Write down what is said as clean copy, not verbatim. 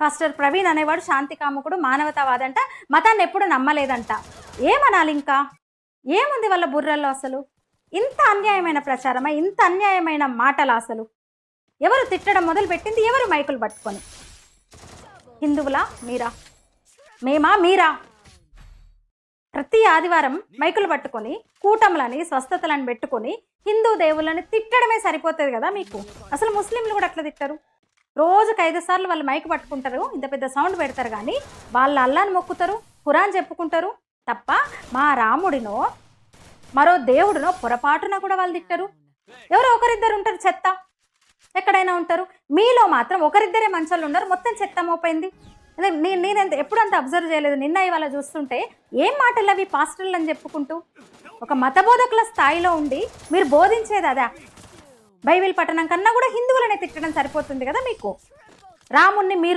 Pastor Praveen అనేవాడు శాంతి కాముకుడు, మానవతావాది అంట, మతాన్ని ఎప్పుడు నమ్మలేదంట. ఏమనాలి ఇంకా? ఏముంది వాళ్ళ బుర్రల్లో అసలు? ఇంత అన్యాయమైన ప్రచారమా? ఇంత అన్యాయమైన మాటలు అసలు? ఎవరు తిట్టడం మొదలుపెట్టింది? ఎవరు మైకులు పట్టుకొని? హిందువులా మీరా? మేమా మీరా? ప్రతి ఆదివారం మైకులు పట్టుకొని కూటములని స్వస్థతలను పెట్టుకొని హిందూ దేవుళ్ళని తిట్టడమే సరిపోతుంది కదా మీకు. అసలు ముస్లింలు కూడా అట్లా తిట్టరు. రోజుకు 5 సార్లు వాళ్ళు మైకు పట్టుకుంటారు, ఇంత పెద్ద సౌండ్ పెడతారు, కానీ వాళ్ళ అల్లాని మొక్కుతారు, ఖురాన్ చెప్పుకుంటారు తప్ప మా రాముడినో మరో దేవుడినో పొరపాటున కూడా వాళ్ళు తిట్టరు. ఎవరో ఒకరిద్దరు ఉంటారు, చెత్త ఎక్కడైనా ఉంటారు. మీలో మాత్రం ఒకరిద్దరే మంచోళ్ళు ఉన్నారు, మొత్తం చెత్త మోపోయింది. నేను ఎప్పుడు అంత అబ్జర్వ్ చేయలేదు. నిన్న ఇవాళ చూస్తుంటే ఏం మాటలు అవి పాస్టర్లు అని చెప్పుకుంటూ ఒక మతబోధకుల స్థాయిలో ఉండి మీరు బోధించేది అదా? బైబిల్ పఠనం కన్నా కూడా హిందువులనే తిట్టడం సరిపోతుంది కదా మీకు. రాముణ్ణి మీరు